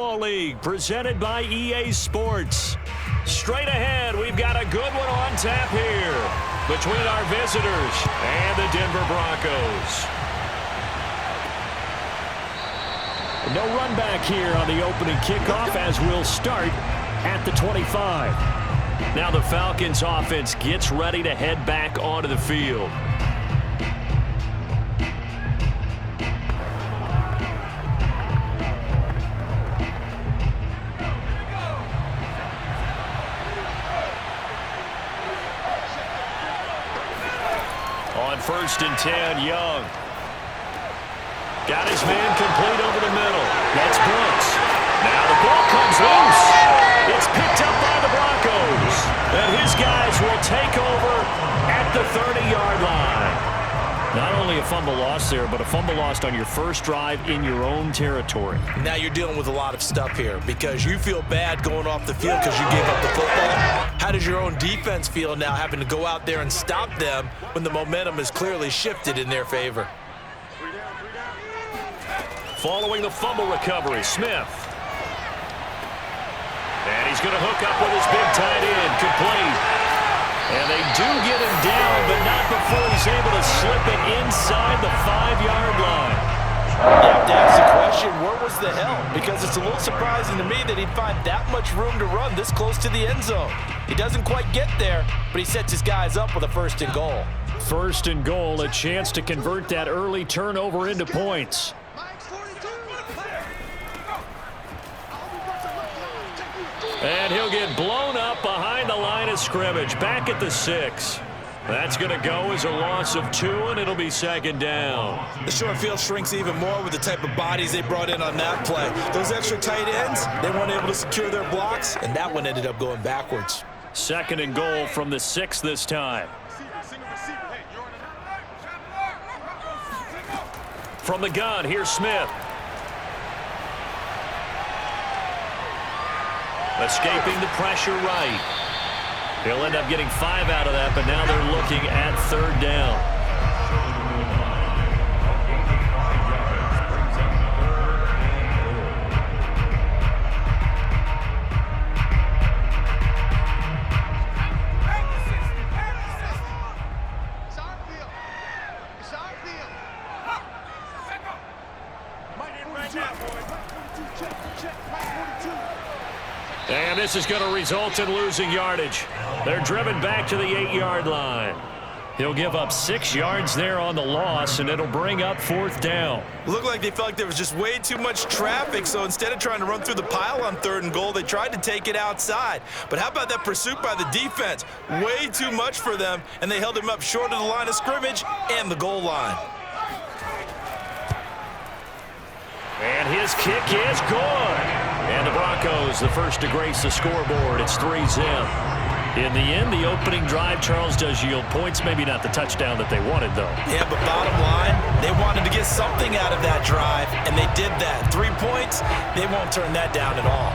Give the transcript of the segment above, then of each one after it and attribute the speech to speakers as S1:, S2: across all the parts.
S1: Football League, presented by EA Sports. Straight ahead, we've got a good one on tap here between our visitors and the Denver Broncos. No run back here on the opening kickoff as we'll start at the 25. Now the Falcons offense gets ready to head back onto the field. On 1st and 10, Young. Got his man complete over the middle. That's Brooks. Now the ball comes loose. It's picked up by the Broncos. And his guys will take over at the 30-yard line. Not only a fumble loss there, but a fumble lost on your first drive in your own territory.
S2: Now you're dealing with a lot of stuff here because you feel bad going off the field because you gave up the football. How does your own defense feel now having to go out there and stop them when the momentum is clearly shifted in their favor?
S1: Following the fumble recovery, Smith. And he's going to hook up with his big tight end, complete. And they do get him down, but not before he's able to slip it inside the 5-yard line.
S2: You have to ask the question, where was the help? Because it's a little surprising to me that he'd find that much room to run this close to the end zone. He doesn't quite get there, but he sets his guys up with a 1st and goal.
S1: 1st and goal, a chance to convert that early turnover into points. And he'll get blown up behind the line of scrimmage, back at the 6. That's going to go as a loss of 2, and it'll be 2nd down.
S2: The short field shrinks even more with the type of bodies they brought in on that play. Those extra tight ends, they weren't able to secure their blocks, and that one ended up going backwards.
S1: 2nd and goal from the 6 this time. From the gun, here's Smith. Escaping the pressure right. He'll end up getting 5 out of that, but now they're looking at 3rd down. And this is going to result in losing yardage. They're driven back to the 8-yard line. He'll give up 6 yards there on the loss, and it'll bring up 4th down.
S2: Looked like they felt like there was just way too much traffic, so instead of trying to run through the pile on 3rd and goal, they tried to take it outside. But how about that pursuit by the defense? Way too much for them, and they held him up short of the line of scrimmage and the goal line.
S1: And his kick is good. And the Broncos, the first to grace the scoreboard. It's 3-zip. In the end, the opening drive, Charles, does yield points. Maybe not the touchdown that they wanted, though.
S2: Yeah, but bottom line, they wanted to get something out of that drive, and they did that. 3 points, they won't turn that down at all.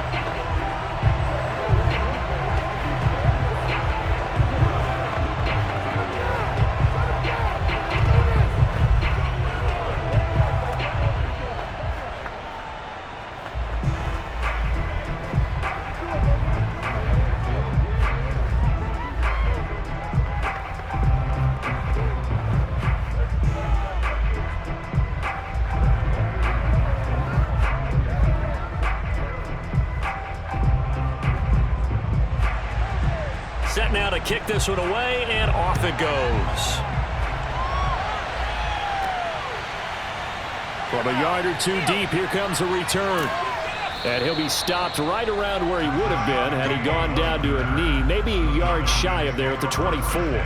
S1: Set now to kick this one away, and off it goes. From a yard or 2 deep, here comes a return. And he'll be stopped right around where he would have been had he gone down to a knee, maybe a yard shy of there at the 24.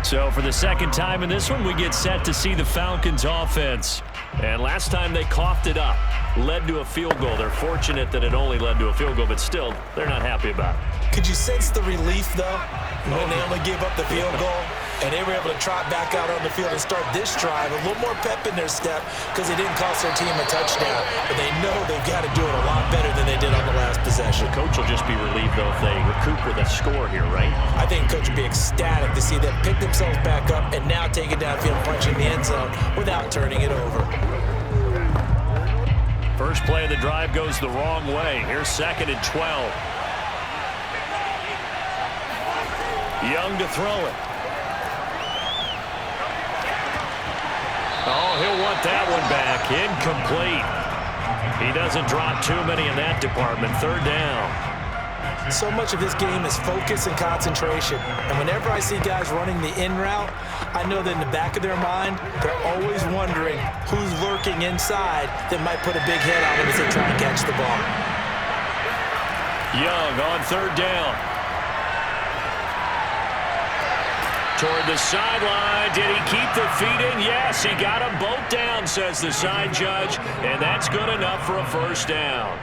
S1: So for the 2nd time in this one, we get set to see the Falcons offense. And last time they coughed it up, led to a field goal. They're fortunate that it only led to a field goal, but still, they're not happy about it.
S2: Could you sense the relief, though, when they only gave up the field goal? And they were able to trot back out on the field and start this drive. A little more pep in their step because they didn't cost their team a touchdown. But they know they've got to do it a lot better than they did on the last possession.
S1: The coach will just be relieved, though, if they recoup with a score here, right?
S2: I think the coach would be ecstatic to see them pick themselves back up and now take it downfield, punch in the end zone without turning it over.
S1: First play of the drive goes the wrong way. Here's 2nd and 12. Young to throw it. Oh, he'll want that one back. Incomplete. He doesn't drop too many in that department. 3rd down.
S2: So much of this game is focus and concentration. And whenever I see guys running the in route, I know that in the back of their mind, they're always wondering who's lurking inside that might put a big hit on them as they try and catch the ball.
S1: Young on 3rd down. Toward the sideline. Did he keep the feet in? Yes, he got them both down, says the side judge. And that's good enough for a 1st down.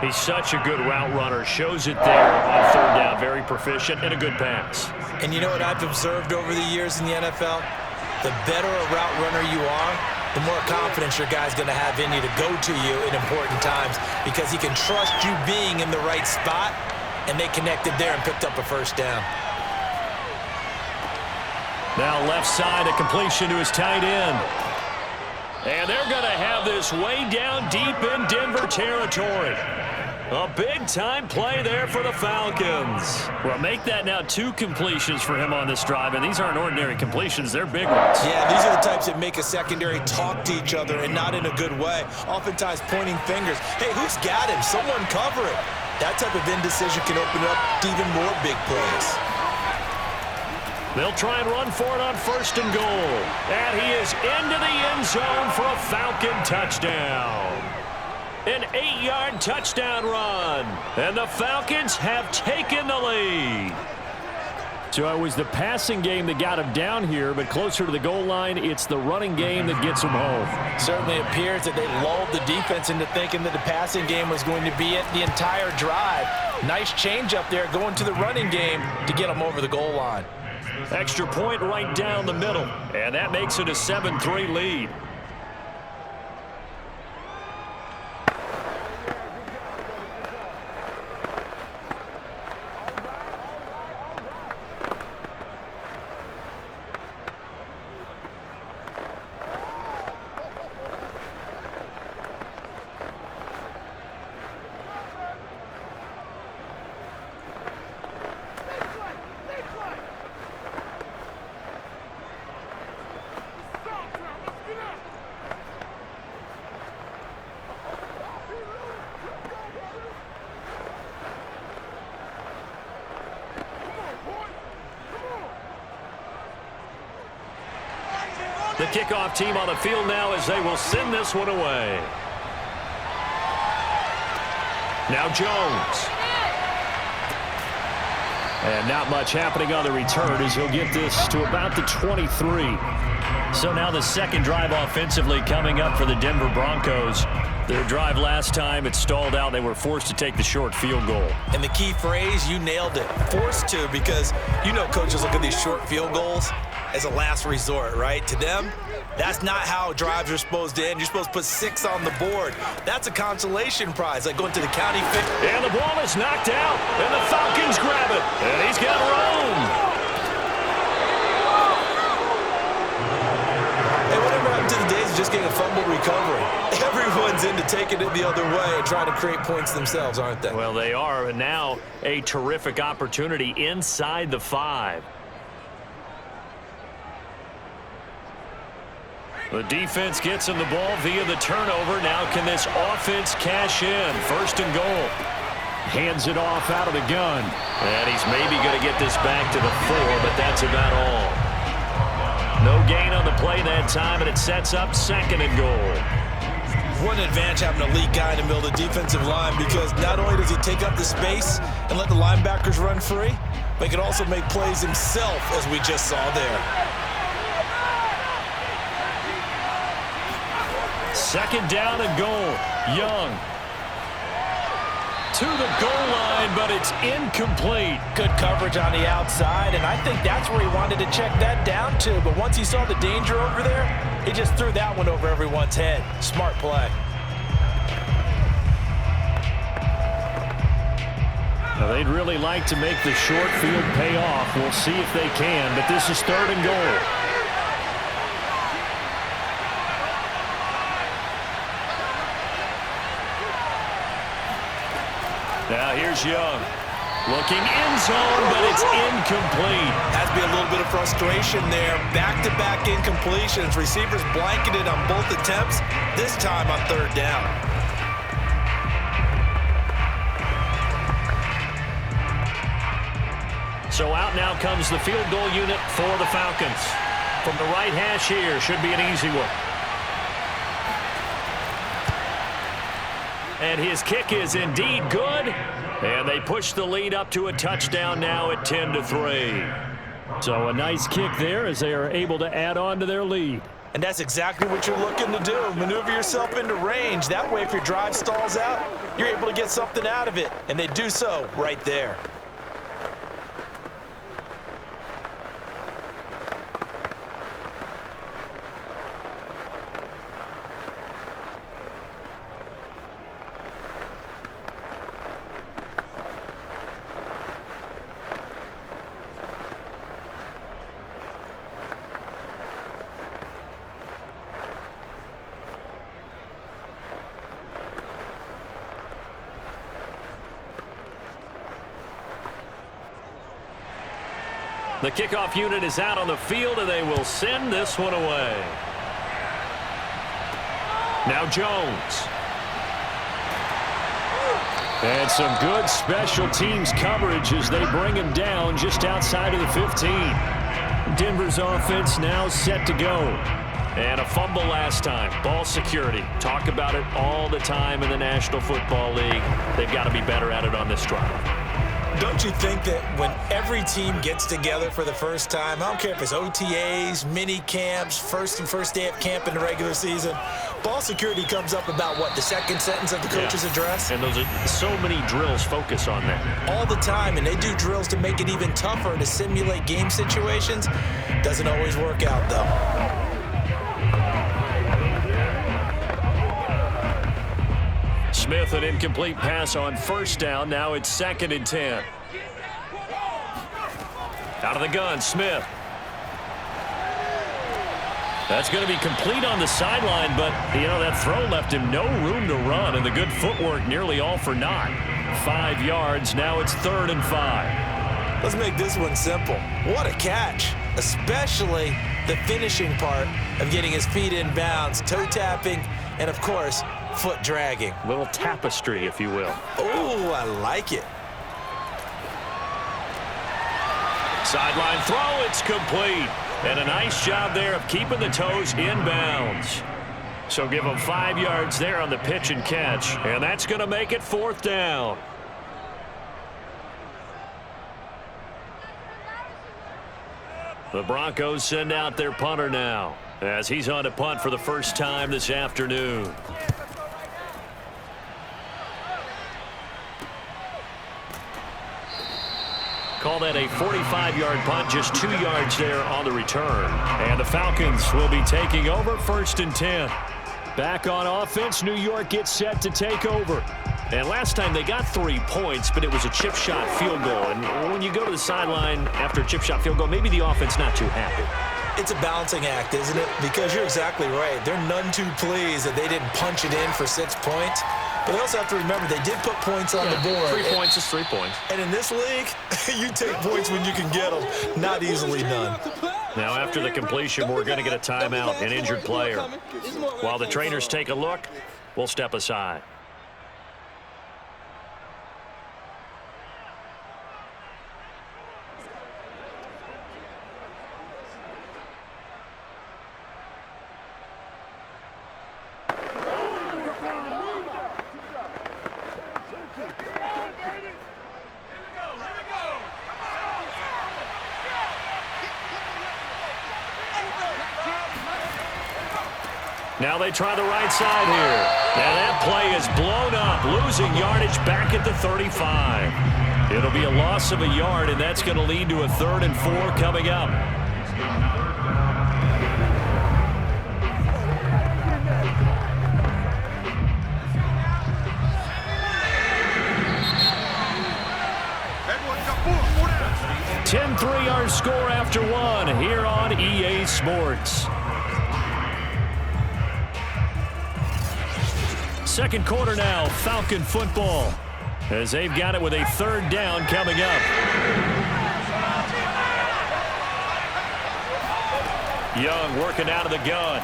S1: He's such a good route runner. Shows it there on 3rd down. Very proficient and a good pass.
S2: And you know what I've observed over the years in the NFL? The better a route runner you are, the more confidence your guy's going to have in you to go to you in important times because he can trust you being in the right spot, and they connected there and picked up a 1st down.
S1: Now left side, a completion to his tight end. And they're going to have this way down deep in Denver territory. A big-time play there for the Falcons. Well, make that now 2 completions for him on this drive, and these aren't ordinary completions. They're big ones.
S2: Yeah, these are the types that make a secondary talk to each other and not in a good way. Oftentimes pointing fingers. Hey, who's got him? Someone cover it. That type of indecision can open up to even more big plays.
S1: They'll try and run for it on 1st and goal. And he is into the end zone for a Falcon touchdown. An 8-yard touchdown run. And the Falcons have taken the lead. So it was the passing game that got him down here, but closer to the goal line, it's the running game that gets him home.
S2: Certainly appears that they lulled the defense into thinking that the passing game was going to be it the entire drive. Nice change up there going to the running game to get them over the goal line.
S1: Extra point right down the middle, and that makes it a 7-3 lead. The kickoff team on the field now as they will send this one away. Now Jones. And not much happening on the return as he'll get this to about the 23. So now the 2nd drive offensively coming up for the Denver Broncos. Their drive last time, it stalled out. They were forced to take the short field goal.
S2: And the key phrase, you nailed it. Forced to, because you know coaches look at these short field goals as a last resort, right? To them, that's not how drives are supposed to end. You're supposed to put 6 on the board. That's a consolation prize, like going to the county fair.
S1: And the ball is knocked out, and the Falcons grab it. And he's got room.
S2: Hey, whatever happened to the days of just getting a fumble recovery? Everyone's into taking it the other way and trying to create points themselves, aren't they?
S1: Well, they are, and now a terrific opportunity inside the 5. The defense gets him the ball via the turnover. Now can this offense cash in? 1st and goal. Hands it off out of the gun. And he's maybe going to get this back to the 4, but that's about all. No gain on the play that time, and it sets up 2nd and goal.
S2: What an advantage having an elite guy in the middle of the defensive line, because not only does he take up the space and let the linebackers run free, but he can also make plays himself, as we just saw there.
S1: 2nd down and goal. Young to the goal line, but it's incomplete.
S2: Good coverage on the outside, and I think that's where he wanted to check that down to. But once he saw the danger over there, he just threw that one over everyone's head. Smart play.
S1: Now, they'd really like to make the short field pay off. We'll see if they can, but this is 3rd and goal. Now here's Young. Looking end zone, but it's incomplete.
S2: Has to be a little bit of frustration there. Back-to-back incompletions. Receivers blanketed on both attempts, this time on third down.
S1: So out now comes the field goal unit for the Falcons. From the right hash here, should be an easy one. And his kick is indeed good. And they push the lead up to a touchdown now at 10-3. So a nice kick there as they are able to add on to their lead.
S2: And that's exactly what you're looking to do. Maneuver yourself into range. That way, if your drive stalls out, you're able to get something out of it. And they do so right there.
S1: The kickoff unit is out on the field, and they will send this one away. Now Jones. And some good special teams coverage as they bring him down just outside of the 15. Denver's offense now set to go. And a fumble last time. Ball security. Talk about it all the time in the National Football League. They've got to be better at it on this drive.
S2: Don't you think that when every team gets together for the first time, I don't care if it's OTAs, mini camps, first day of camp in the regular season, ball security comes up about, what, the second sentence of the coach's address?
S1: And those are so many drills focus on that.
S2: All the time, and they do drills to make it even tougher to simulate game situations. Doesn't always work out, though.
S1: Smith, an incomplete pass on first down. Now it's 2nd and 10. Out of the gun, Smith. That's going to be complete on the sideline, but, that throw left him no room to run, and the good footwork nearly all for naught. 5 yards. Now it's 3rd and 5.
S2: Let's make this one simple. What a catch, especially the finishing part of getting his feet in bounds, toe tapping, and, of course, foot dragging.
S1: Little tapestry, if you will.
S2: Oh, I like it.
S1: Sideline throw, it's complete. And a nice job there of keeping the toes in bounds. So give them 5 yards there on the pitch and catch. And that's going to make it 4th down. The Broncos send out their punter now, as he's on to punt for the first time this afternoon. Call that a 45-yard punt, just 2 yards there on the return. And the Falcons will be taking over 1st and 10. Back on offense, New York gets set to take over. And last time they got 3 points, but it was a chip shot field goal. And when you go to the sideline after a chip shot field goal, maybe the offense not too happy.
S2: It's a balancing act, isn't it? Because you're exactly right. They're none too pleased that they didn't punch it in for 6 points. But they also have to remember they did put points on the board.
S1: 3 points is 3 points.
S2: And in this league, you take points when you can get them. Not easily done.
S1: Now after the completion, we're going to get a timeout, an injured player. While the trainers take a look, we'll step aside. Now they try the right side here. Now that play is blown up, losing yardage back at the 35. It'll be a loss of a yard, and that's going to lead to a 3rd and 4 coming up. Our score after 1 here on EA Sports. Second quarter now, Falcon football. as they've got it with a third down coming up. Young working out of the gun.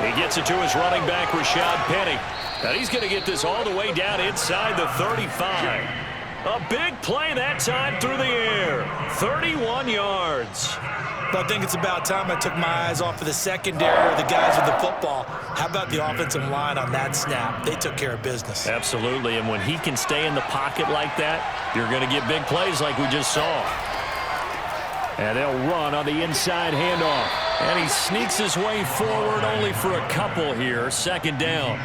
S1: He gets it to his running back, Rashad Penny. And he's going to get this all the way down inside the 35. A big play that time through the air. 31 yards.
S2: But I think it's about time I took my eyes off of the secondary or the guys with the football. How about the offensive line on that snap? They took care of business.
S1: Absolutely, and when he can stay in the pocket like that, you're going to get big plays like we just saw. And they'll run on the inside handoff. And he sneaks his way forward only for a couple here. Second down.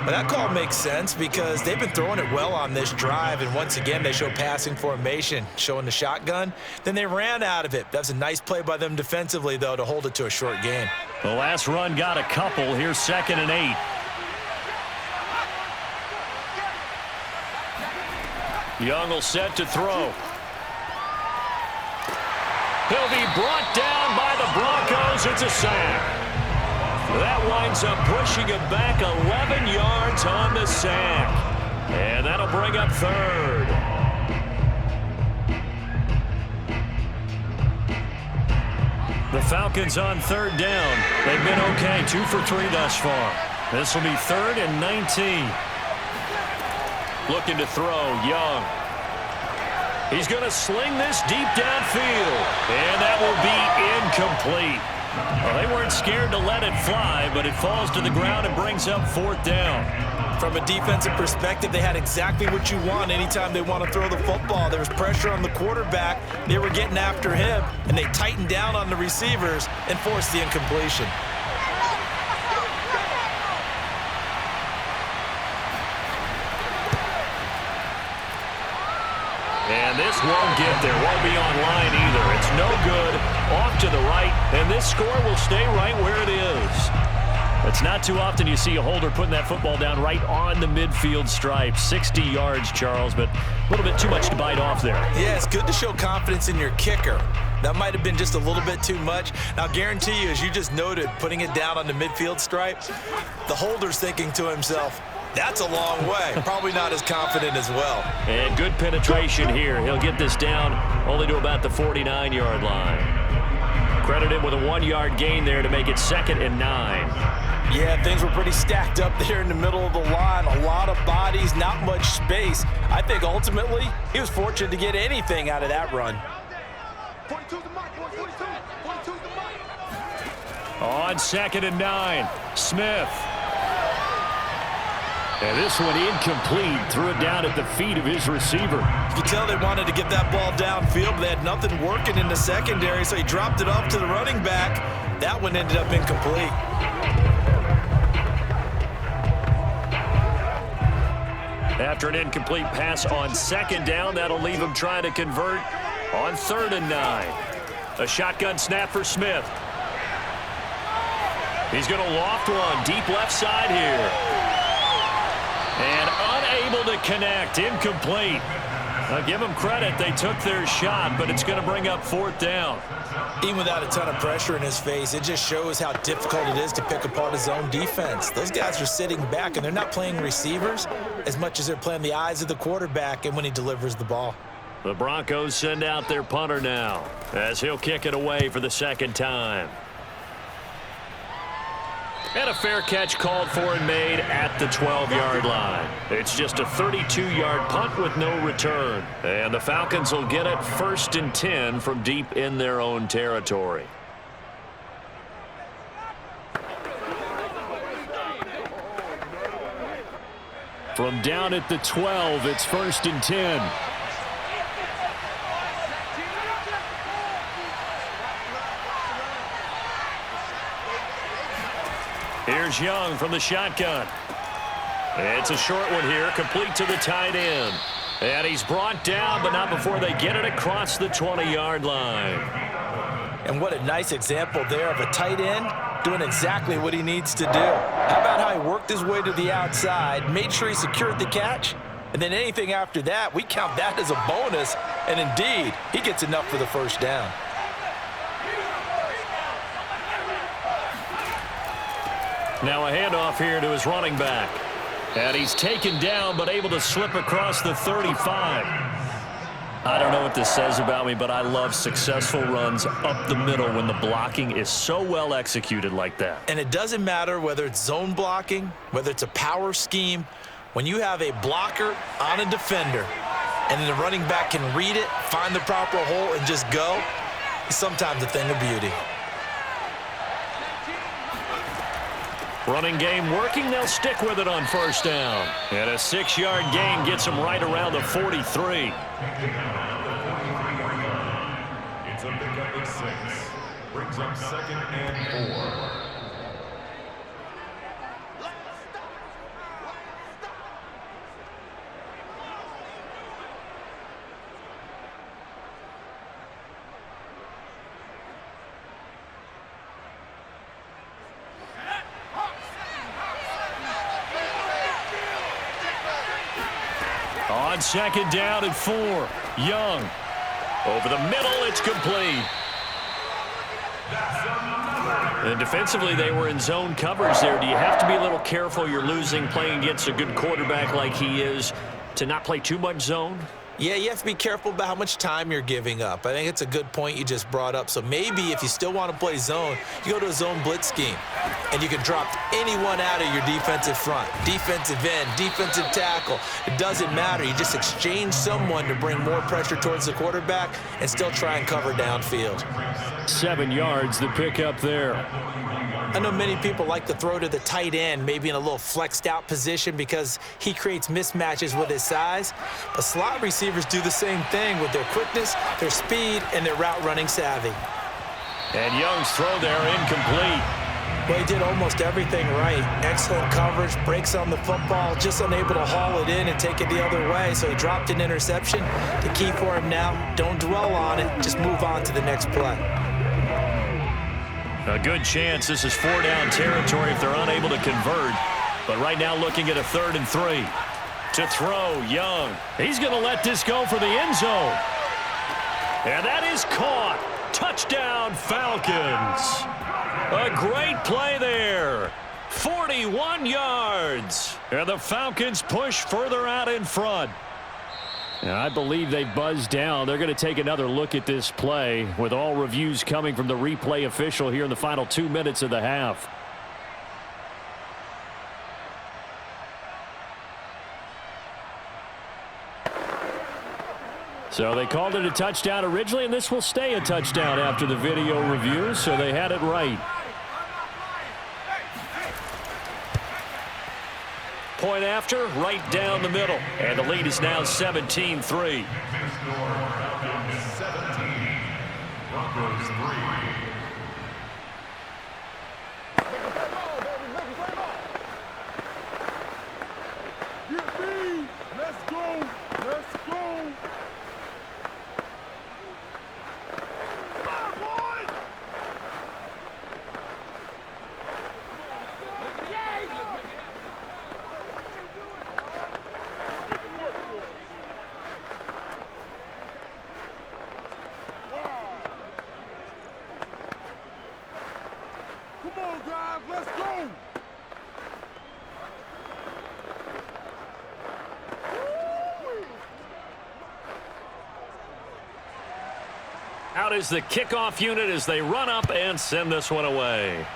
S2: But that call makes sense because they've been throwing it well on this drive, and once again they show passing formation, showing the shotgun. Then they ran out of it. That's a nice play by them defensively, though, to hold it to a short gain.
S1: The last run got a couple. Here's 2nd and 8. Young will set to throw. He'll be brought down by the Broncos. It's a sack. That winds up pushing him back 11 yards on the sack. And that'll bring up third. The Falcons on third down. They've been okay, 2 for 3 thus far. This will be 3rd and 19. Looking to throw, Young. He's going to sling this deep downfield. And that will be incomplete. Well, they weren't scared to let it fly, but it falls to the ground and brings up 4th down.
S2: From a defensive perspective, they had exactly what you want anytime they want to throw the football. There was pressure on the quarterback. They were getting after him, and they tightened down on the receivers and forced the incompletion.
S1: And this won't get there. Won't be online either. It's no good. Off to the right. And this score will stay right where it is. It's not too often you see a holder putting that football down right on the midfield stripe. 60 yards, Charles, but a little bit too much to bite off there.
S2: Yeah, it's good to show confidence in your kicker. That might have been just a little bit too much. Now, I guarantee you, as you just noted, putting it down on the midfield stripe, the holder's thinking to himself, that's a long way. Probably not as confident as well.
S1: And good penetration here. He'll get this down only to about the 49-yard line. Credit him with a 1-yard gain there to make it 2nd and 9.
S2: Yeah, things were pretty stacked up there in the middle of the line. A lot of bodies, not much space. I think ultimately he was fortunate to get anything out of that run.
S1: On 2nd and 9, Smith. And this one incomplete. Threw it down at the feet of his receiver.
S2: You can tell they wanted to get that ball downfield, but they had nothing working in the secondary, so he dropped it off to the running back. That one ended up incomplete.
S1: After an incomplete pass on 2nd down, that'll leave him trying to convert on 3rd and 9. A shotgun snap for Smith. He's going to loft one deep left side here. And unable to connect. Incomplete. Now give them credit. They took their shot, but it's going to bring up 4th down.
S2: Even without a ton of pressure in his face, it just shows how difficult it is to pick apart his own defense. Those guys are sitting back, and they're not playing receivers as much as they're playing the eyes of the quarterback and when he delivers the ball.
S1: The Broncos send out their punter now as he'll kick it away for the 2nd time. And a fair catch called for and made at the 12-yard line. It's just a 32-yard punt with no return. And the Falcons will get it 1st and 10 from deep in their own territory. From down at the 12, it's 1st and 10. Here's Young from the shotgun. It's a short one here, complete to the tight end. And he's brought down, but not before they get it across the 20-yard line.
S2: And what a nice example there of a tight end doing exactly what he needs to do. How about how he worked his way to the outside, made sure he secured the catch, and then anything after that, we count that as a bonus. And indeed, he gets enough for the 1st down.
S1: Now a handoff here to his running back. And he's taken down, but able to slip across the 35. I don't know what this says about me, but I love successful runs up the middle when the blocking is so well executed like that.
S2: And it doesn't matter whether it's zone blocking, whether it's a power scheme. When you have a blocker on a defender, and then the running back can read it, find the proper hole, and just go, it's sometimes a thing of beauty.
S1: Running game working, they'll stick with it on first down. And a 6-yard gain gets them right around the 43.
S3: It's a pickup of 6. Brings up 2nd and 4.
S1: On 2nd down and 4, Young. Over the middle, it's complete. And defensively, they were in zone covers there. Do you have to be a little careful? You're losing playing against a good quarterback like he is to not play too much zone?
S2: Yeah, you have to be careful about how much time you're giving up. I think it's a good point you just brought up. So maybe if you still want to play zone, you go to a zone blitz scheme, and you can drop anyone out of your defensive front, defensive end, defensive tackle. It doesn't matter. You just exchange someone to bring more pressure towards the quarterback and still try and cover downfield.
S1: 7 yards, the pickup there.
S2: I know many people like to throw to the tight end, maybe in a little flexed out position because he creates mismatches with his size. But slot receivers do the same thing with their quickness, their speed, and their route running savvy.
S1: And Young's throw there incomplete.
S2: Well, he did almost everything right. Excellent coverage, breaks on the football, just unable to haul it in and take it the other way. So he dropped an interception. The key for him now, don't dwell on it, just move on to the next play.
S1: A good chance this is 4-down territory if they're unable to convert. But right now looking at a 3rd and 3. To throw, Young. He's going to let this go for the end zone. And that is caught. Touchdown, Falcons. A great play there. 41 yards. And the Falcons push further out in front. And I believe they buzzed down. They're going to take another look at this play with all reviews coming from the replay official here in the final 2 minutes of the half. So they called it a touchdown originally, and this will stay a touchdown after the video review, so they had it right. Point after, right down the middle. And the lead is now 17-3.
S3: 17, Broncos 3. Let's go! Let's go! Come on, guys, let's go!
S1: Out is the kickoff unit as they run up and send this one away.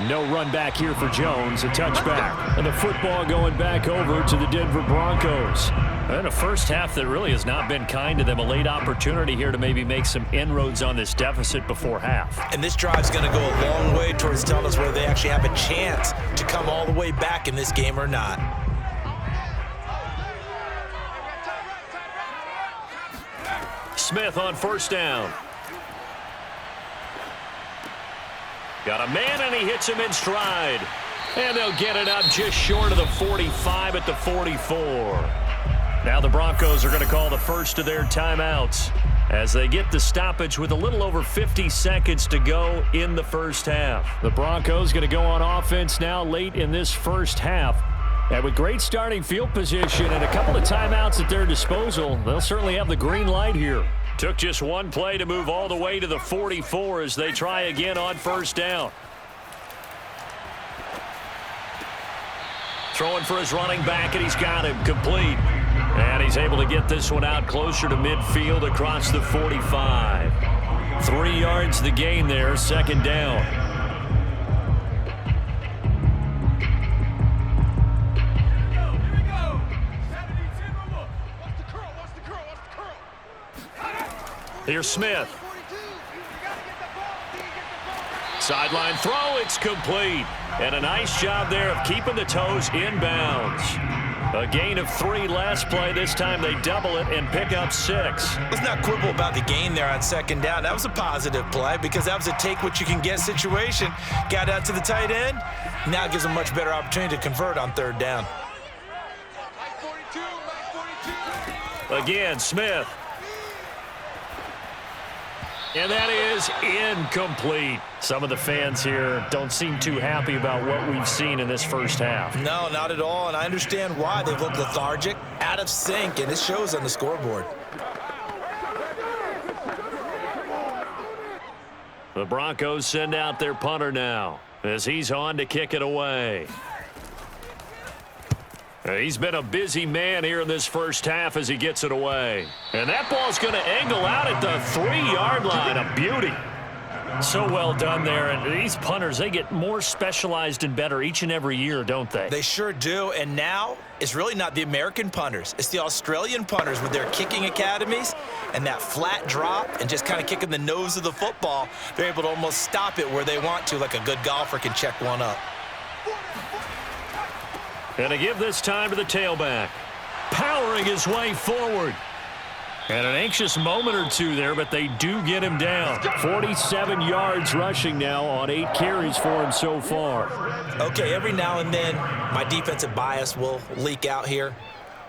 S1: No run back here for Jones, a touchback. And the football going back over to the Denver Broncos. And a first half that really has not been kind to them. A late opportunity here to maybe make some inroads on this deficit before half.
S2: And this drive's going to go a long way towards telling us whether they actually have a chance to come all the way back in this game or not.
S1: Smith on first down. Got a man, and he hits him in stride. And they'll get it up just short of the 45 at the 44. Now the Broncos are going to call the first of their timeouts as they get the stoppage with a little over 50 seconds to go in the first half. The Broncos going to go on offense now late in this first half. And with great starting field position and a couple of timeouts at their disposal, they'll certainly have the green light here. Took just one play to move all the way to the 44 as they try again on first down. Throwing for his running back, and he's got him complete. And he's able to get this one out closer to midfield across the 45. 3 yards the gain there, second down. Here's Smith. Sideline throw, it's complete. And a nice job there of keeping the toes inbounds. A gain of 3 last play. This time they double it and pick up 6.
S2: Let's not quibble about the gain there on second down. That was a positive play because that was a take-what-you-can-get situation. Got out to the tight end. Now it gives them a much better opportunity to convert on third down.
S1: Again, Smith. And that is incomplete. Some of the fans here don't seem too happy about what we've seen in this first half.
S2: No, not at all, and I understand why. They've looked lethargic, out of sync, and it shows on the scoreboard.
S1: The Broncos send out their punter now as he's on to kick it away. He's been a busy man here in this first half as he gets it away. And that ball's going to angle out at the 3-yard line. A beauty. So well done there. And these punters, they get more specialized and better each and every year, don't they?
S2: They sure do. And now it's really not the American punters. It's the Australian punters with their kicking academies and that flat drop and just kind of kicking the nose of the football. They're able to almost stop it where they want to, like a good golfer can check one up.
S1: And to give this time to the tailback. Powering his way forward. And an anxious moment or two there, but they do get him down. 47 yards rushing now on 8 carries for him so far.
S2: Okay, every now and then, my defensive bias will leak out here.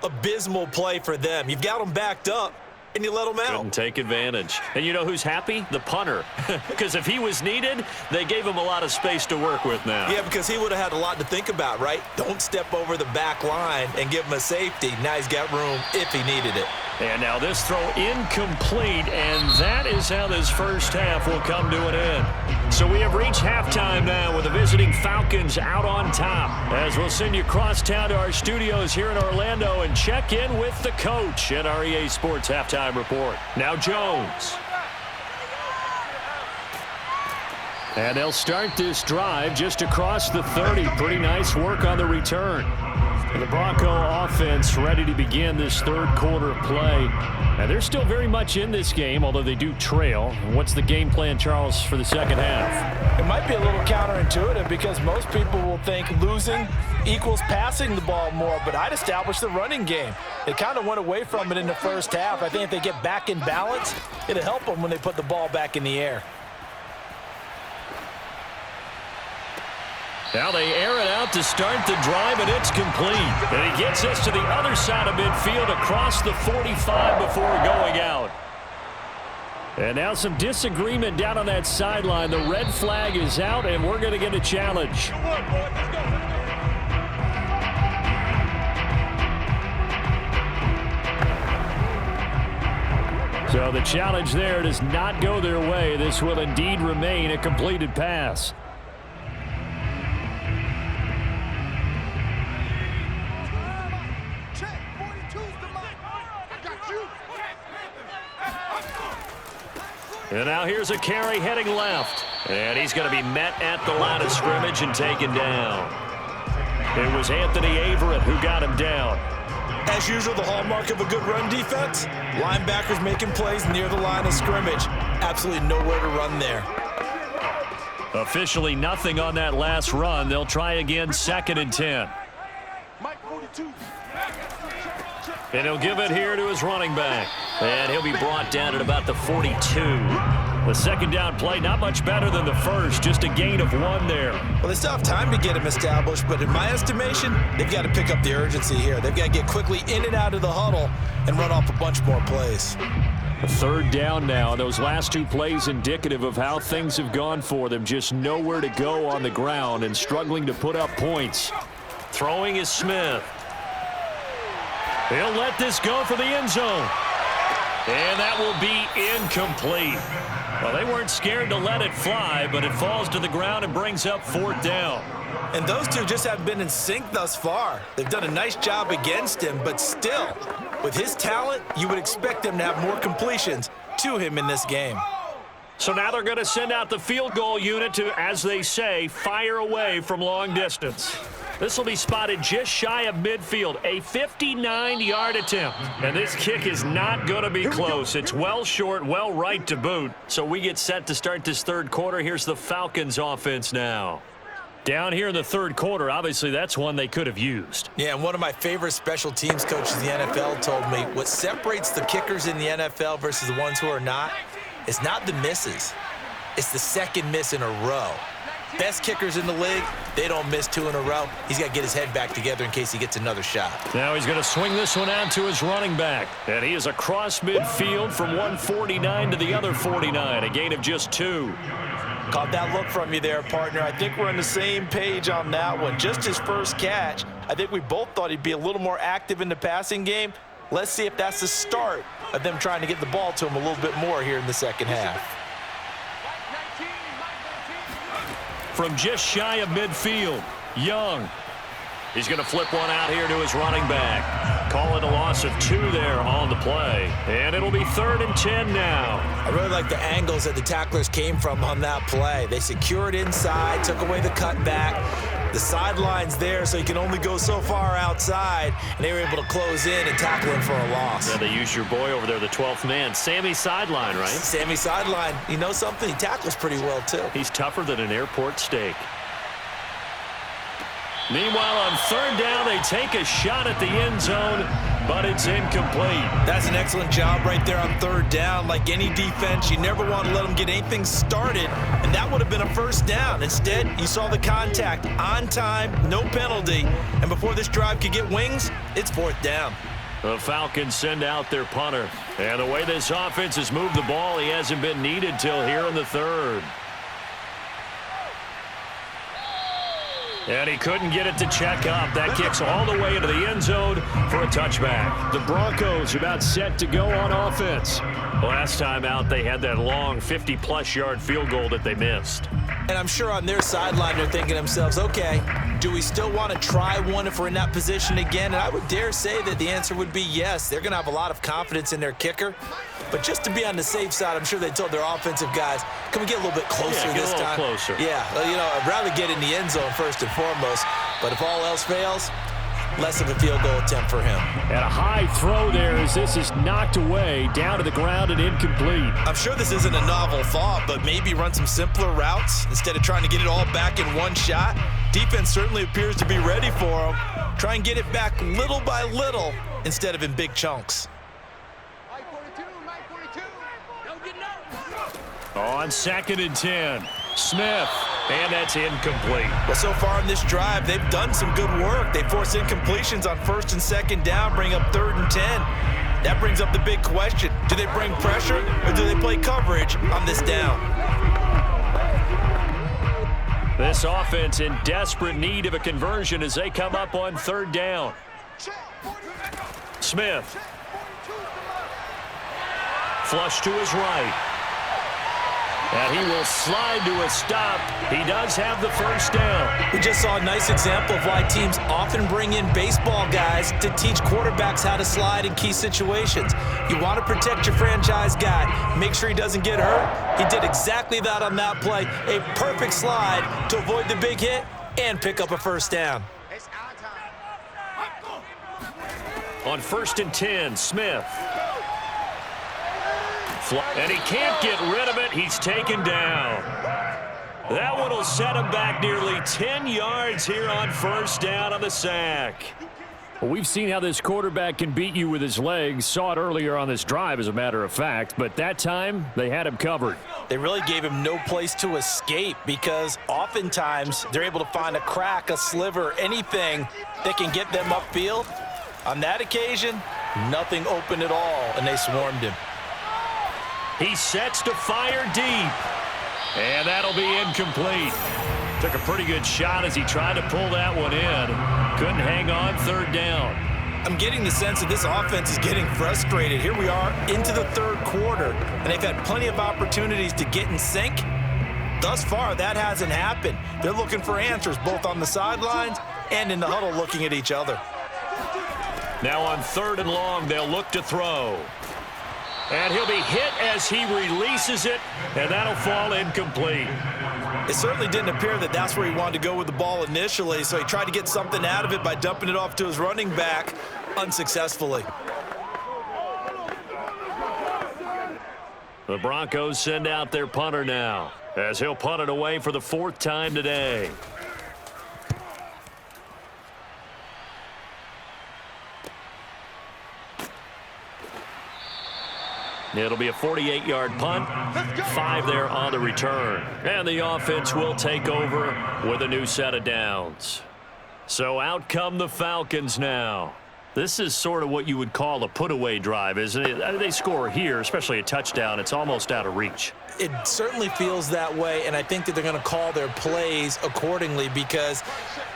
S2: Abysmal play for them. You've got them backed up, and you let them out.
S1: Couldn't take advantage. And you know who's happy? The punter. Because if he was needed, they gave him a lot of space to work with now.
S2: Yeah, because he would have had a lot to think about, right? Don't step over the back line and give him a safety. Now he's got room if he needed it.
S1: And now this throw incomplete, and that is how this first half will come to an end. So we have reached halftime now with the visiting Falcons out on top. As we'll send you across town to our studios here in Orlando and check in with the coach at our EA Sports Halftime Report. Now Jones. And they'll start this drive just across the 30. Pretty nice work on the return. And the Bronco offense ready to begin this third quarter play. And they're still very much in this game, although they do trail. What's the game plan, Charles, for the second half?
S4: It might be a little counterintuitive because most people will think losing equals passing the ball more, but I'd establish the running game. They kind of went away from it in the first half. I think if they get back in balance, it'll help them when they put the ball back in the air.
S1: Now they air it out to start the drive, and it's complete. And he gets us to the other side of midfield across the 45 before going out. And now some disagreement down on that sideline. The red flag is out, and we're going to get a challenge. So the challenge there does not go their way. This will indeed remain a completed pass. And now here's a carry heading left. And he's going to be met at the line of scrimmage and taken down. It was Anthony Averett who got him down.
S2: As usual, the hallmark of a good run defense, linebackers making plays near the line of scrimmage. Absolutely nowhere to run there.
S1: Officially nothing on that last run. They'll try again, 2nd and 10. And he'll give it here to his running back. And he'll be brought down at about the 42. The second down play, not much better than the first, just a gain of 1 there.
S2: Well, they still have time to get him established, but in my estimation, they've got to pick up the urgency here. They've got to get quickly in and out of the huddle and run off a bunch more plays.
S1: A third down now. Those last 2 plays indicative of how things have gone for them. Just nowhere to go on the ground and struggling to put up points. Throwing is Smith. He'll let this go for the end zone. And that will be incomplete. Well, they weren't scared to let it fly, but it falls to the ground and brings up 4th down.
S4: And those two just haven't been in sync thus far. They've done a nice job against him, but still, with his talent, you would expect him to have more completions to him in this game.
S1: So now they're going to send out the field goal unit to, as they say, fire away from long distance. This will be spotted just shy of midfield, a 59-yard attempt. And this kick is not going to be close. It's well short, well right to boot. So we get set to start this 3rd quarter. Here's the Falcons offense now. Down here in the 3rd quarter, obviously that's one they could have used.
S4: Yeah, and one of my favorite special teams coaches in the NFL told me what separates the kickers in the NFL versus the ones who are not is not the misses. It's the second miss in a row. Best kickers in the league, they don't miss 2 in a row. He's got to get his head back together in case he gets another shot.
S1: Now he's going to swing this one out to his running back. And he is across midfield from 149 to the other 49, a gain of just 2.
S4: Caught that look from you there, partner. I think we're on the same page on that one. Just his first catch. I think we both thought he'd be a little more active in the passing game. Let's see if that's the start of them trying to get the ball to him a little bit more here in the second half.
S1: From just shy of midfield, Young. He's going to flip one out here to his running back. Call it a loss of 2 there on the play. And it'll be 3rd and 10 now.
S4: I really like the angles that the tacklers came from on that play. They secured inside, took away the cutback. The sideline's there, so you can only go so far outside. And they were able to close in and tackle him for a loss.
S1: Yeah, they used your boy over there, the 12th man. Sammy Sideline, right?
S4: Sammy Sideline. You know something? He tackles pretty well, too.
S1: He's tougher than an airport steak. Meanwhile, on 3rd down, they take a shot at the end zone, but it's incomplete.
S4: That's an excellent job right there on 3rd down. Like any defense, you never want to let them get anything started, and that would have been a 1st down. Instead, you saw the contact on time, no penalty, and before this drive could get wings, it's 4th down.
S1: The Falcons send out their punter, and the way this offense has moved the ball, he hasn't been needed till here in the 3rd. And he couldn't get it to check up. That kicks all the way into the end zone for a touchback. The Broncos about set to go on offense. Last time out, they had that long 50-plus yard field goal that they missed.
S4: And I'm sure on their sideline, they're thinking to themselves, okay, do we still want to try one if we're in that position again? And I would dare say that the answer would be yes. They're going to have a lot of confidence in their kicker. But just to be on the safe side, I'm sure they told their offensive guys, can we get a little bit closer this time?
S1: Closer.
S4: Yeah, you know, I'd rather get in the end zone first and foremost. But if all else fails, less of a field goal attempt for him.
S1: And a high throw there as this is knocked away, down to the ground and incomplete.
S4: I'm sure this isn't a novel thought, but maybe run some simpler routes instead of trying to get it all back in one shot. Defense certainly appears to be ready for him. Try and get it back little by little instead of in big chunks.
S1: On 2nd and 10, Smith, and that's incomplete.
S4: Well, so far in this drive, they've done some good work. They forced incompletions on 1st and 2nd down, bring up 3rd and 10. That brings up the big question. Do they bring pressure or do they play coverage on this down?
S1: This offense in desperate need of a conversion as they come up on 3rd down. Smith. Flush to his right. And he will slide to a stop. He does have the 1st down.
S4: We just saw a nice example of why teams often bring in baseball guys to teach quarterbacks how to slide in key situations. You want to protect your franchise guy. Make sure he doesn't get hurt. He did exactly that on that play. A perfect slide to avoid the big hit and pick up a 1st down.
S1: On 1st and 10, Smith. And he can't get rid of it. He's taken down. That one will set him back nearly 10 yards here on 1st down on the sack. Well, we've seen how this quarterback can beat you with his legs. Saw it earlier on this drive, as a matter of fact. But that time, they had him covered.
S4: They really gave him no place to escape because oftentimes they're able to find a crack, a sliver, anything that can get them upfield. On that occasion, nothing open at all, and they swarmed him.
S1: He sets to fire deep. And that'll be incomplete. Took a pretty good shot as he tried to pull that one in. Couldn't hang on 3rd down.
S2: I'm getting the sense that this offense is getting frustrated. Here we are into the third quarter, and they've had plenty of opportunities to get in sync. Thus far, that hasn't happened. They're looking for answers both on the sidelines and in the huddle looking at each other.
S1: Now on 3rd and long, they'll look to throw. And he'll be hit as he releases it, and that'll fall incomplete.
S2: It certainly didn't appear that that's where he wanted to go with the ball initially, so he tried to get something out of it by dumping it off to his running back unsuccessfully.
S1: The Broncos send out their punter now, as he'll punt it away for the 4th time today. It'll be a 48-yard punt, 5 there on the return. And the offense will take over with a new set of downs. So out come the Falcons now. This is sort of what you would call a put-away drive, isn't it? They score here, especially a touchdown. It's almost out of reach.
S2: It certainly feels that way, and I think that they're going to call their plays accordingly, because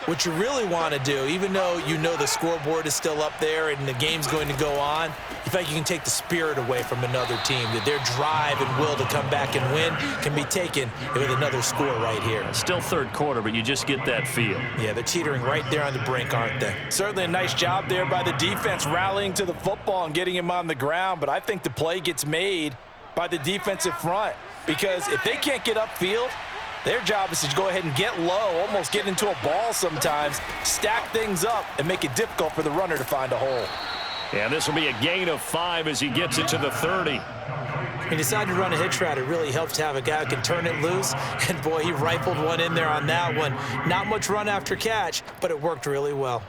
S2: what you really want to do, even though you know the scoreboard is still up there and the game's going to go on, you think you can take the spirit away from another team, that their drive and will to come back and win can be taken with another score right here.
S1: Still 3rd quarter, but you just get that feel.
S2: Yeah, they're teetering right there on the brink, aren't they?
S4: Certainly a nice job there by the defense rallying to the football and getting him on the ground, but I think the play gets made by the defensive front, because if they can't get upfield, their job is to go ahead and get low, almost get into a ball sometimes, stack things up, and make it difficult for the runner to find a hole.
S1: And this will be a gain of 5 as he gets it to the 30.
S2: He decided to run a hitch route. It really helps to have a guy who can turn it loose. And, boy, he rifled one in there on that one. Not much run after catch, but it worked really well.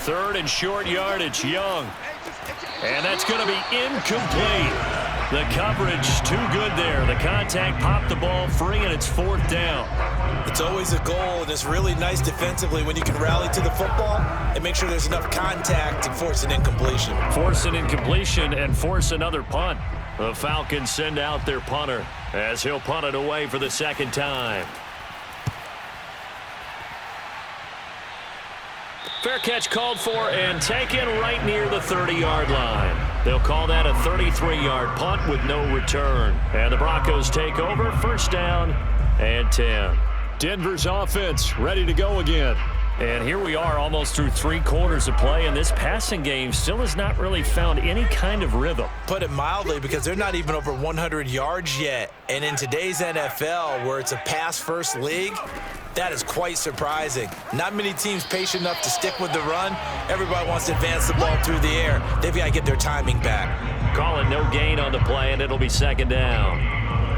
S1: Third and short yardage, Young. And that's going to be incomplete. The coverage too good there. The contact popped the ball free, and it's 4th down.
S2: It's always a goal, and it's really nice defensively when you can rally to the football and make sure there's enough contact to force an incompletion.
S1: Force an incompletion and force another punt. The Falcons send out their punter as he'll punt it away for the 2nd time. Fair catch called for and taken right near the 30-yard line. They'll call that a 33-yard punt with no return. And the Broncos take over, 1st down and 10. Denver's offense ready to go again. And here we are almost through 3 quarters of play, and this passing game still has not really found any kind of rhythm.
S2: Put it mildly, because they're not even over 100 yards yet. And in today's NFL, where it's a pass-first league, that is quite surprising. Not many teams patient enough to stick with the run. Everybody wants to advance the ball through the air. They've got to get their timing back.
S1: Call it no gain on the play, and it'll be 2nd down.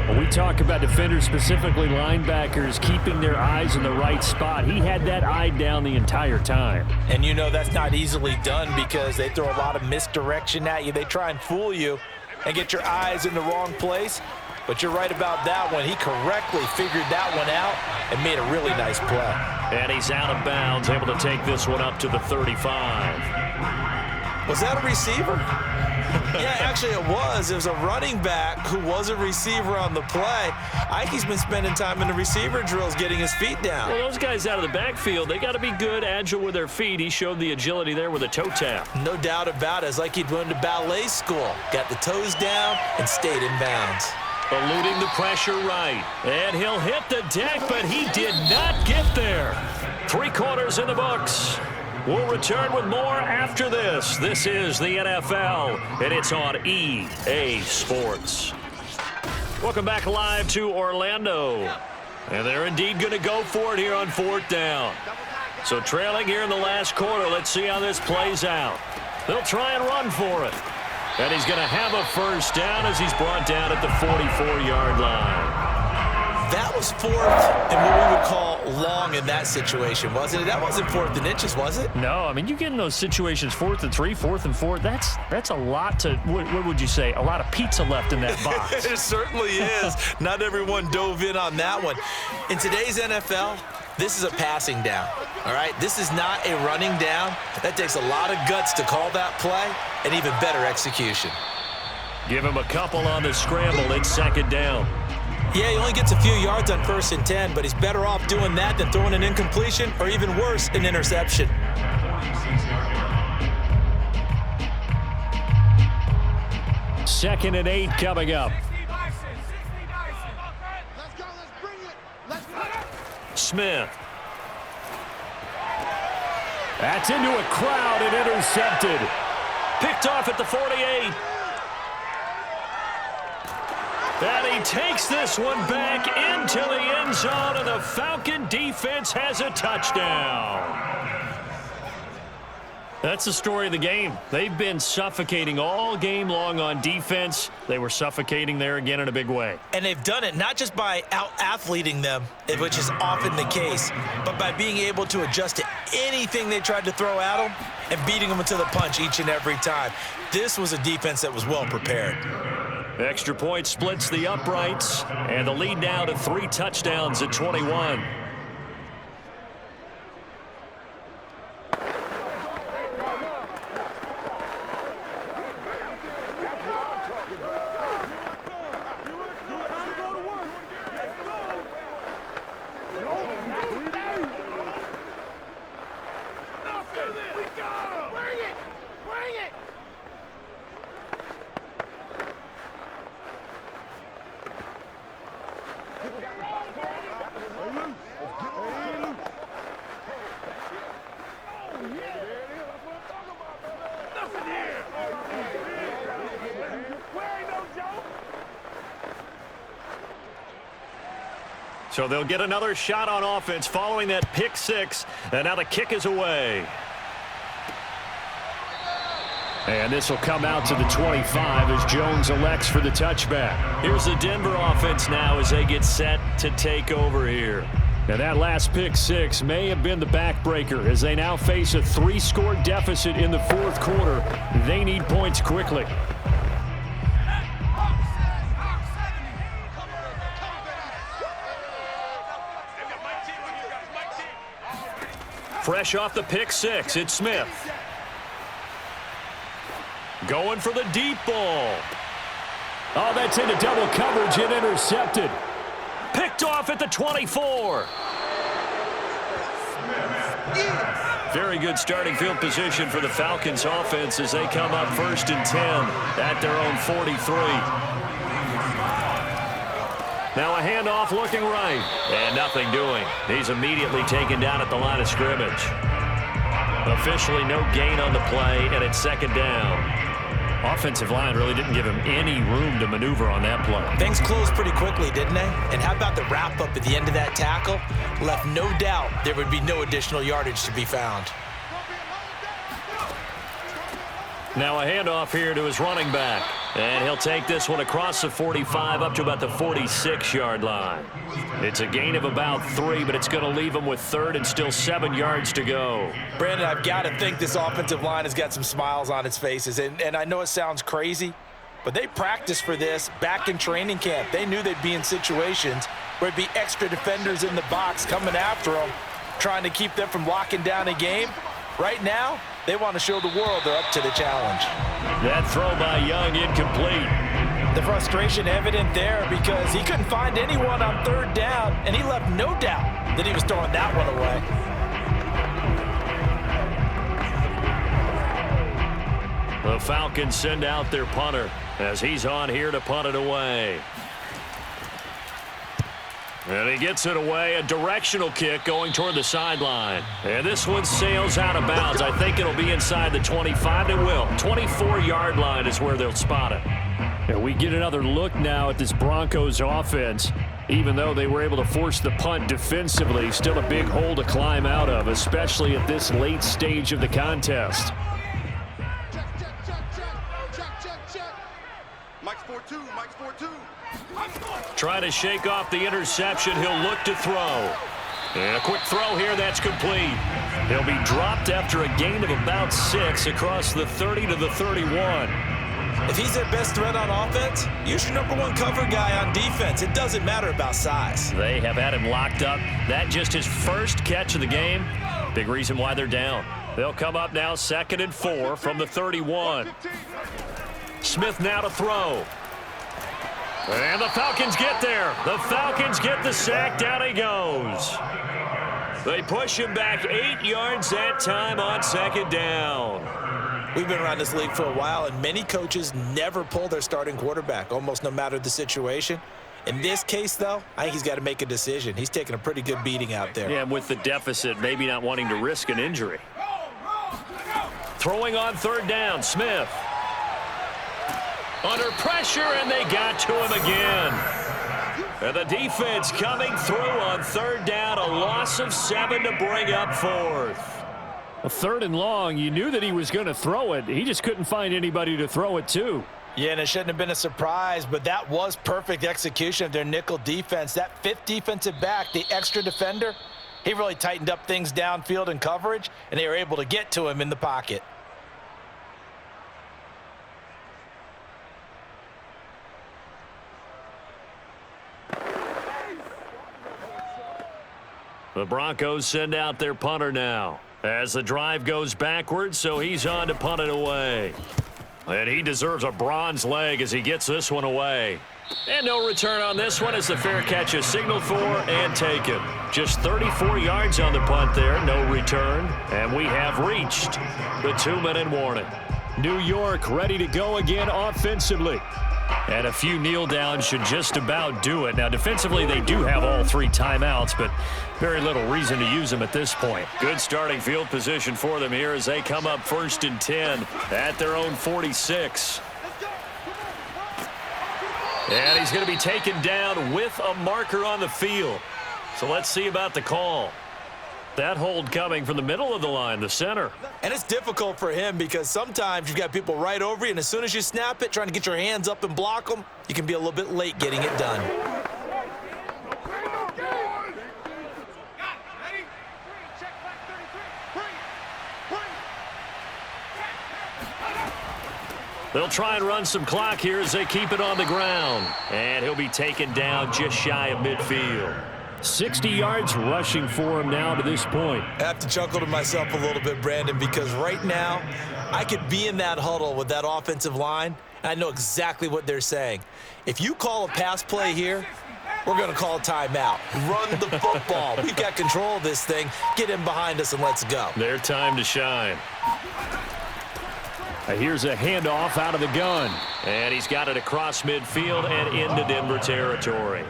S5: When we talk about defenders, specifically linebackers, keeping their eyes in the right spot, he had that eye down the entire time.
S4: And you know that's not easily done, because they throw a lot of misdirection at you. They try and fool you and get your eyes in the wrong place. But you're right about that one. He correctly figured that one out and made a really nice play.
S1: And he's out of bounds, able to take this one up to the 35.
S2: Was that a receiver? Yeah, actually it was. It was a running back who was a receiver on the play. I think he's been spending time in the receiver drills getting his feet down.
S1: Well, those guys out of the backfield, they got to be good, agile with their feet. He showed the agility there with a toe tap.
S2: No doubt about it. It's like he'd went to ballet school. Got the toes down and stayed in bounds.
S1: Eluding the pressure right. And he'll hit the deck, but he did not get there. 3 quarters in the books. We'll return with more after this. This is the NFL, and it's on EA Sports. Welcome back live to Orlando. And they're indeed going to go for it here on 4th down. So trailing here in the last quarter, let's see how this plays out. They'll try and run for it. And he's going to have a 1st down as he's brought down at the 44-yard line.
S2: That was 4th and what we would call long in that situation, wasn't it? That wasn't 4th and inches, was it?
S5: No, I mean, you get in those situations 4th and 3, 4th and 4. That's a lot to, what would you say, a lot of pizza left in that box.
S2: It certainly is. Not everyone dove in on that one. In today's NFL, This is a passing down, all right? This is not a running down. That takes a lot of guts to call that play and even better execution.
S1: Give him a couple on the scramble. It's second down.
S2: Yeah, he only gets a few yards on 1st and 10, but he's better off doing that than throwing an incompletion or even worse, an interception.
S5: Second and 8 coming up.
S1: Smith.
S5: That's into a crowd and intercepted.
S1: Picked off at the 48. And he takes this one back into the end zone, and the Falcon defense has a touchdown. That's the story of the game. They've been suffocating all game long on defense. They were suffocating there again in a big way.
S2: And they've done it not just by out-athleting them, which is often the case, but by being able to adjust to anything they tried to throw at them and beating them to the punch each and every time. This was a defense that was well prepared.
S1: Extra point splits the uprights, and the lead now to 3 touchdowns at 21. So they'll get another shot on offense following that pick 6, and now the kick is away.
S5: And this will come out to the 25 as Jones elects for the touchback.
S1: Here's the Denver offense now as they get set to take over here.
S5: Now that last pick 6 may have been the backbreaker as they now face a 3-score deficit in the 4th quarter. They need points quickly.
S1: Fresh off the pick 6, it's Smith. Going for the deep ball.
S5: Oh, that's into double coverage and intercepted.
S1: Picked off at the 24. Very good starting field position for the Falcons offense as they come up 1st and 10 at their own 43. Now a handoff looking right. And nothing doing. He's immediately taken down at the line of scrimmage. Officially no gain on the play, and it's 2nd down.
S5: Offensive line really didn't give him any room to maneuver on that play.
S2: Things closed pretty quickly, didn't they? And how about the wrap-up at the end of that tackle? Left no doubt there would be no additional yardage to be found.
S1: Now a handoff here to his running back. And he'll take this one across the 45 up to about the 46-yard line. It's a gain of about 3, but it's going to leave him with 3rd and still 7 yards to go.
S2: Brandon, I've got to think this offensive line has got some smiles on its faces. And I know it sounds crazy, but they practiced for this back in training camp. They knew they'd be in situations where it'd be extra defenders in the box coming after them, trying to keep them from locking down a game. Right now, they want to show the world they're up to the challenge.
S1: That throw by Young incomplete.
S4: The frustration evident there because he couldn't find anyone on 3rd down, and he left no doubt that he was throwing that one away.
S1: The Falcons send out their punter as he's on here to punt it away. And he gets it away, a directional kick going toward the sideline. And this one sails out of bounds. I think it'll be inside the 25. It will. 24-yard line is where they'll spot it.
S5: And we get another look now at this Broncos offense. Even though they were able to force the punt defensively, still a big hole to climb out of, especially at this late stage of the contest.
S6: Mike's 4-2, Mike's 4-2.
S1: Trying to shake off the interception. He'll look to throw. And a quick throw here. That's complete. He'll be dropped after a gain of about 6 across the 30 to the 31.
S2: If he's their best threat on offense, use your number one cover guy on defense. It doesn't matter about size.
S5: They have had him locked up. That just his first catch of the game. Big reason why they're down. They'll come up now 2nd and 4 from the 31. Smith now to throw. And the Falcons get there. The Falcons get the sack. Down he goes. They push him back 8 yards that time on 2nd down.
S2: We've been around this league for a while, and many coaches never pull their starting quarterback, almost no matter the situation. In this case, though, I think he's got to make a decision. He's taking a pretty good beating out there.
S5: Yeah, and with the deficit, maybe not wanting to risk an injury. Throwing on 3rd down, Smith. Under pressure, and they got to him again. And the defense coming through on 3rd down, a loss of 7 to bring up 4th. A 3rd and long, you knew that he was going to throw it. He just couldn't find anybody to throw it to.
S4: Yeah, and it shouldn't have been a surprise, but that was perfect execution of their nickel defense. That 5th defensive back, the extra defender, he really tightened up things downfield in coverage, and they were able to get to him in the pocket.
S5: The Broncos send out their punter now as the drive goes backwards, so he's on to punt it away. And he deserves a bronze leg as he gets this one away. And no return on this one as the fair catch is signaled for and taken. Just 34 yards on the punt there, no return. And we have reached the 2-minute warning. New York ready to go again offensively. And a few kneel downs should just about do it. Now, defensively, they do have all 3 timeouts, but very little reason to use them at this point. Good starting field position for them here as they come up 1st and 10 at their own 46. And he's going to be taken down with a marker on the field. So let's see about the call. That hold coming from the middle of the line, the center.
S2: And it's difficult for him because sometimes you've got people right over you, and as soon as you snap it, trying to get your hands up and block them, you can be a little bit late getting it done.
S5: They'll try and run some clock here as they keep it on the ground. And he'll be taken down just shy of midfield. 60 yards rushing for him now to this point.
S2: I have to chuckle to myself a little bit, Brandon, because right now I could be in that huddle with that offensive line, and I know exactly what they're saying. If you call a pass play here, we're going to call a timeout. Run the football. We've got control of this thing. Get in behind us and let's go.
S5: Their time to shine. Here's a handoff out of the gun. And he's got it across midfield and into Denver territory.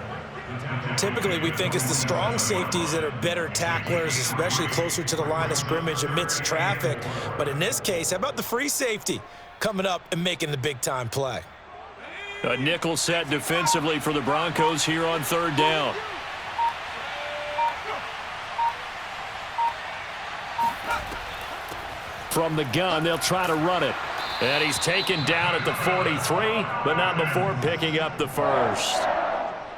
S2: Typically, we think it's the strong safeties that are better tacklers, especially closer to the line of scrimmage amidst traffic. But in this case, how about the free safety coming up and making the big-time play?
S5: A nickel set defensively for the Broncos here on 3rd down. From the gun, they'll try to run it. And he's taken down at the 43, but not before picking up the first.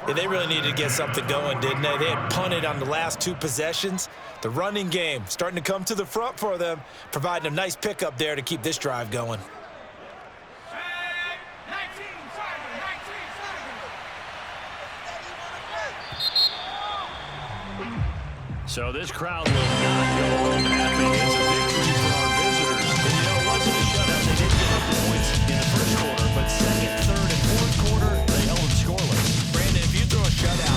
S2: Yeah, they really needed to get something going, didn't they? They had punted on the last 2 possessions. The running game starting to come to the front for them, providing a nice pickup there to keep this drive going.
S5: So this crowd will not go home happy. It's a victory for our visitors. And you know, it wasn't a shutout. They didn't give up the points in the first quarter, but 2nd, 3rd, and 4th quarter, they held them scoreless.
S2: Brandon, if you throw a shutout